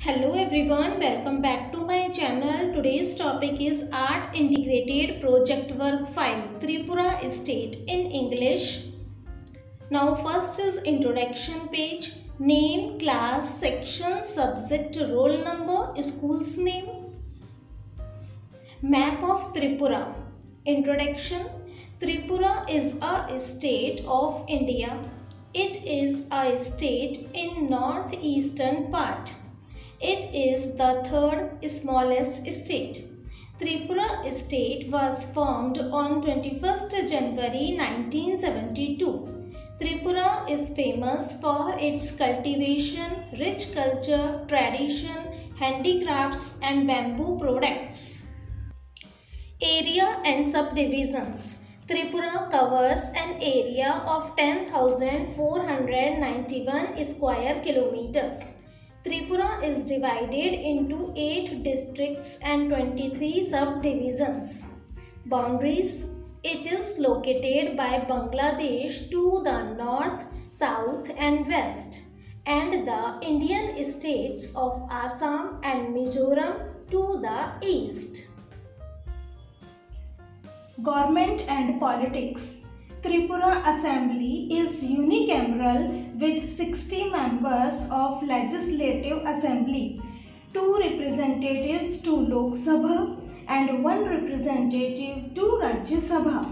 Hello everyone, welcome back to my channel. Today's topic is Art Integrated Project Work File Tripura State in English. Now first is introduction page, name, class, section, subject, roll number, school's name. Map of Tripura. Introduction. Tripura is a state of India. It is a state in northeastern part. It is the third smallest state. Tripura state was formed on 21st January 1972. Tripura is famous for its cultivation, rich culture, tradition, handicrafts and bamboo products. Area and subdivisions. Tripura covers an area of 10,491 square kilometers. Tripura is divided into 8 districts and 23 subdivisions. Boundaries. It is located by Bangladesh to the north, south and west, and the Indian states of Assam and Mizoram to the east. Government and politics. Tripura Assembly is unicameral with 60 members of Legislative Assembly, 2 representatives to Lok Sabha and 1 representative to Rajya Sabha.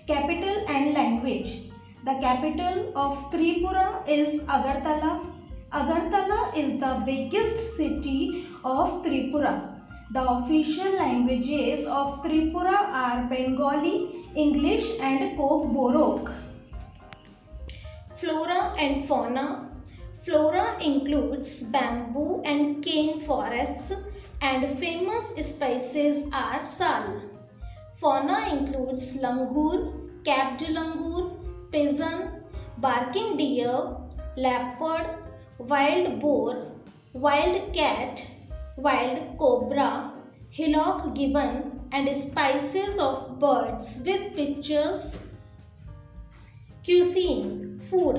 Capital and language. The capital of Tripura is Agartala. Agartala is the biggest city of Tripura. The official languages of Tripura are Bengali, English and Kokborok. Flora and fauna. Flora includes bamboo and cane forests and famous species are sal. Fauna includes langur, capped langur, pigeon, barking deer, leopard, wild boar, wild cat, wild cobra, hillock gibbon and species of birds with pictures. Cuisine, food.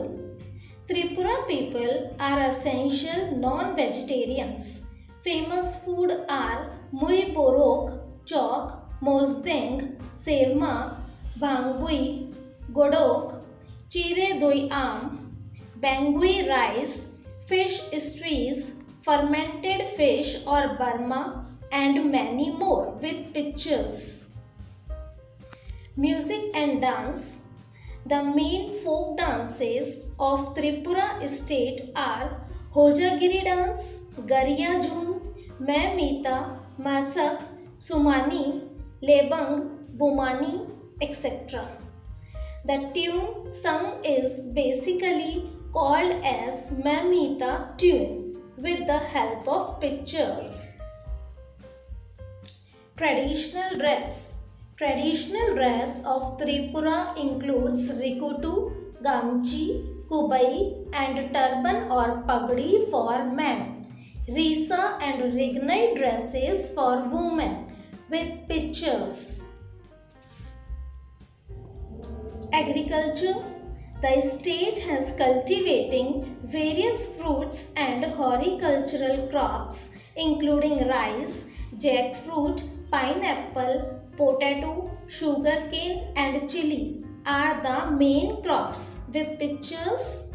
Tripura people are essential non-vegetarians. Famous food are Mui Borok, Chok, Mozdeng, Serma, Bhangui, Godok, Chire Doi Am, Bangui rice, fish stews, fermented fish or Burma and many more with pictures. Music and dance. The main folk dances of Tripura state are Hojagiri dance, Gariya Jhum, Maimita, Masak, Sumani, Lebang, Bumani, etc. The tune sung is basically called as Maimita tune with the help of pictures. Traditional dress. Traditional dress of Tripura includes rikutu, gamchi, kubai and turban or pagdi for men, risa and rignai dresses for women with pictures. Agriculture. The state has cultivating various fruits and horticultural crops including rice, jackfruit, pineapple, potato, sugarcane and chili are the main crops with pictures.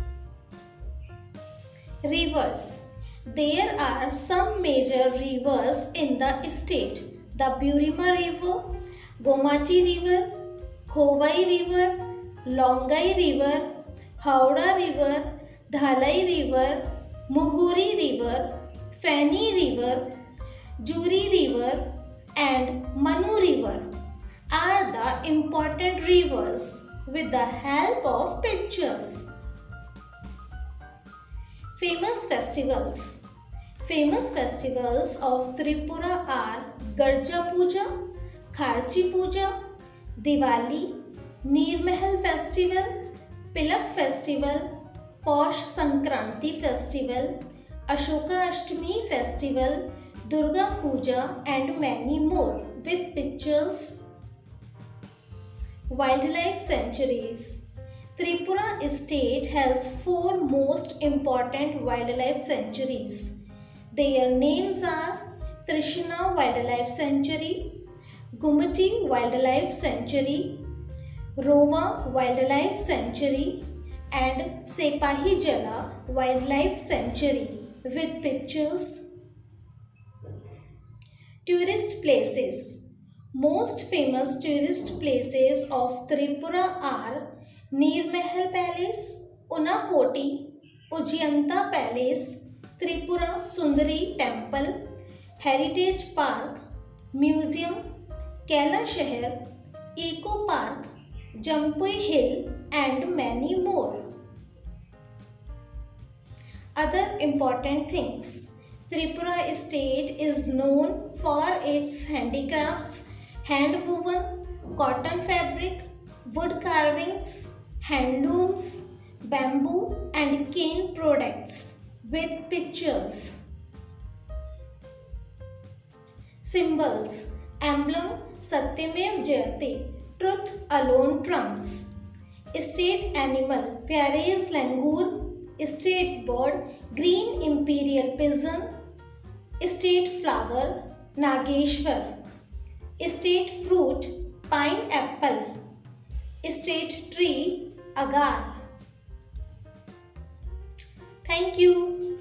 Rivers. There are some major rivers in the state. The Burima River, Gomati River, Khowai River, Longai River, Howrah River, Dhalai River, Muhuri River, Feni River, Juri River and Manu River are the important rivers with the help of pictures. Famous festivals. Famous festivals of Tripura are Garja Puja, Kharchi Puja, Diwali, Nirmahal Festival, Pilak Festival, Posh Sankranti Festival, Ashoka Ashtami Festival, Durga Puja and many more with pictures. Wildlife sanctuaries. Tripura state has 4 most important wildlife sanctuaries. Their names are Trishna Wildlife Sanctuary, Gumati Wildlife Sanctuary, Rowa Wildlife Sanctuary, and Sepahi Jala Wildlife Sanctuary with pictures. Tourist places. Most famous tourist places of Tripura are Nir Mahal Palace, Unakoti, Ujjanta Palace, Tripura Sundari Temple, Heritage Park, Museum, Kaila Shahar, Eco Park, Jampui Hill and many more. Other important things. Tripura state is known for its handicrafts, hand woven, cotton fabric, wood carvings, handlooms, bamboo and cane products with pictures. Symbols. Emblem Satyamev Jayate, truth alone trumps. State animal Pyarese langur. State bird green imperial pigeon. State flower Nageshwar. State fruit pineapple. State tree agar. Thank you.